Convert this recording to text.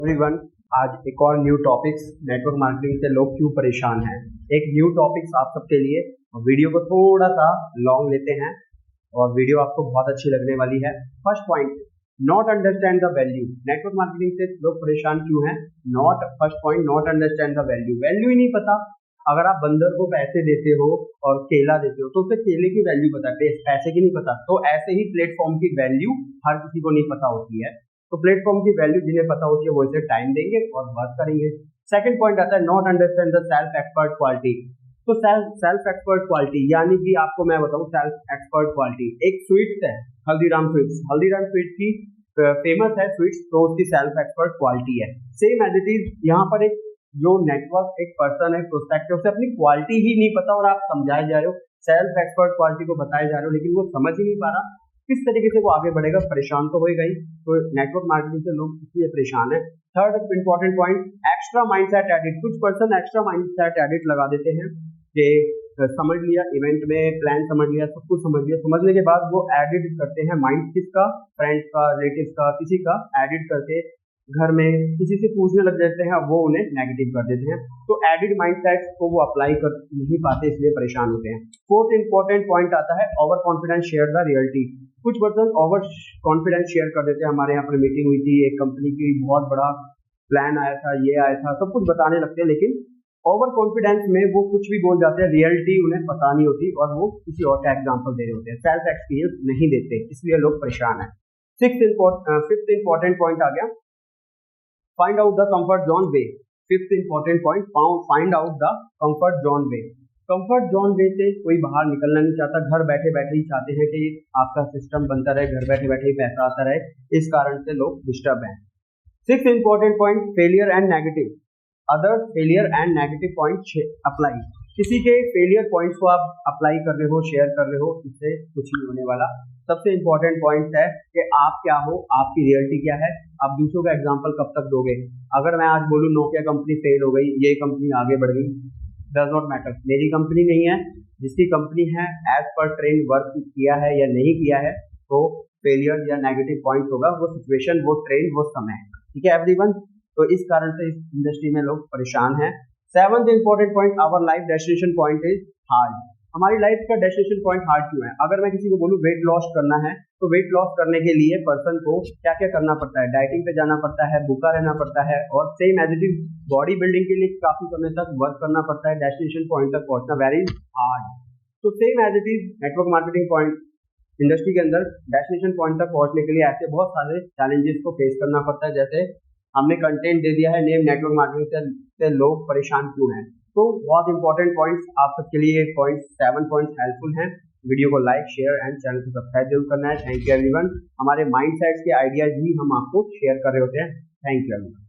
Everyone, आज एक और न्यू टॉपिक्स नेटवर्क मार्केटिंग से लोग क्यों परेशान हैं। एक न्यू टॉपिक्स आप सबके लिए। वीडियो को थोड़ा सा लॉन्ग लेते हैं और वीडियो आपको बहुत अच्छी लगने वाली है। First point, not understand the value. Network marketing से लोग परेशान क्यों हैं? First point, not understand the value. Value ही नहीं पता। अगर आप बंदर को पैसे देते हो और केला देते हो तो उसे केले की वैल्यू पता है, पैसे की नहीं पता। तो ऐसे ही प्लेटफॉर्म की वैल्यू हर किसी को नहीं पता होती है। तो प्लेटफॉर्म की वैल्यू जिन्हें पता होती है वो इसे टाइम देंगे और वर्क करेंगे। सेकंड पॉइंट आता है not understand the self expert quality. तो सेल्फ एक्सपर्ट क्वालिटी यानी कि आपको मैं बताऊं, सेल्फ एक्सपर्ट क्वालिटी एक स्वीट्स है, हल्दीराम स्वीट्स। हल्दीराम स्वीट्स की फेमस है स्वीट्स, तो उसकी सेल्फ एक्सपर्ट क्वालिटी है। सेम एज इट इज यहाँ पर एक जो नेटवर्क एक पर्सन है, प्रोस्पेक्ट है, उसे अपनी क्वालिटी ही नहीं पता और आप समझाए जा रहे हो, सेल्फ एक्सपर्ट क्वालिटी को बताए जा रहे हो, लेकिन वो समझ ही नहीं पा रहा किस तरीके से वो आगे बढ़ेगा। परेशान तो होएगा ही। तो नेटवर्क मार्केटिंग से लोग इसलिए परेशान है। Third important point, extra mindset edit. कुछ पर्सन एक्स्ट्रा माइंडसेट एडिट लगा देते हैं कि समझ लिया, इवेंट में प्लान समझ लिया, सब कुछ समझ लिया, समझने के बाद वो एडिट करते हैं माइंड किसका, फ्रेंड्स का, रिलेटिव्स का, किसी का एडिट करके घर में किसी से पूछने लग जाते हैं, वो उन्हें नेगेटिव कर देते हैं। तो एडिट माइंडसेट को वो अप्लाई कर नहीं पाते, इसलिए परेशान होते हैं। फोर्थ इंपॉर्टेंट पॉइंट आता है over confidence share the reality. कुछ पर्सन ओवर कॉन्फिडेंस शेयर कर देते हैं। हमारे यहाँ पर मीटिंग हुई थी, एक कंपनी की बहुत बड़ा प्लान आया था, ये आया था, सब कुछ बताने लगते हैं, लेकिन ओवर कॉन्फिडेंस में वो कुछ भी बोल जाते हैं, रियलिटी उन्हें पता नहीं होती और वो किसी और का एग्जाम्पल दे रहे होते हैं, सेल्फ एक्सपीरियंस नहीं देते, इसलिए लोग परेशान है। फिफ्थ इंपॉर्टेंट पॉइंट आ गया, find out the comfort zone way. Fifth important point, find out the comfort zone way. Comfort zone way से कोई बाहर निकलना नहीं चाहता, घर बैठे बैठे ही चाहते हैं कि आपका सिस्टम बनता रहे, घर बैठे बैठे ही पैसा आता रहे, इस कारण से लोग डिस्टर्ब हैं। Sixth important point, failure and negative other failure and negative point apply. किसी के फेलियर पॉइंट्स को आप अप्लाई कर रहे हो, शेयर कर रहे हो, इससे कुछ नहीं होने वाला। सबसे इंपॉर्टेंट पॉइंट है कि आप क्या हो, आपकी रियलिटी क्या है। आप दूसरों का एग्जांपल कब तक दोगे? अगर मैं आज बोलूं नोकिया कंपनी फेल हो गई, ये कंपनी आगे बढ़ गई, डज नॉट मैटर, मेरी कंपनी नहीं है। जिसकी कंपनी है एज पर ट्रेंड वर्क किया है या नहीं किया है, तो फेलियर या नेगेटिव पॉइंट होगा, वो सिचुएशन, वो ट्रेंड, वो समय। ठीक है एवरीवन, तो इस कारण से इस इंडस्ट्री में लोग परेशान हैं। Seventh important point, our life destination point is hard. हमारी लाइफ का डेस्टिनेशन पॉइंट हार्ड क्यों है? अगर मैं किसी को बोलूं वेट लॉस करना है, तो वेट लॉस करने के लिए पर्सन को क्या क्या करना पड़ता है? डाइटिंग पे जाना पड़ता है, भूखा रहना पड़ता है, और same as it is body building के लिए काफी समय तक वर्क करना पड़ता है। डेस्टिनेशन पॉइंट तक पहुंचना वेरी हार्ड। तो same as it is network marketing point industry के अंदर डेस्टिनेशन पॉइंट तक पहुंचने के लिए ऐसे बहुत सारे चैलेंजेस को फेस करना पड़ता है। जैसे हमने कंटेंट दे दिया है नेम नेटवर्क मार्केटिंग से लोग परेशान क्यों हैं। तो बहुत इंपॉर्टेंट पॉइंट्स आप सबके लिए 7 पॉइंट्स हेल्पफुल हैं। वीडियो को लाइक, शेयर एंड चैनल को सब्सक्राइब जरूर करना है। Thank you everyone. हमारे माइंडसेट्स के आइडियाज भी हम आपको शेयर कर रहे होते हैं। Thank you everyone.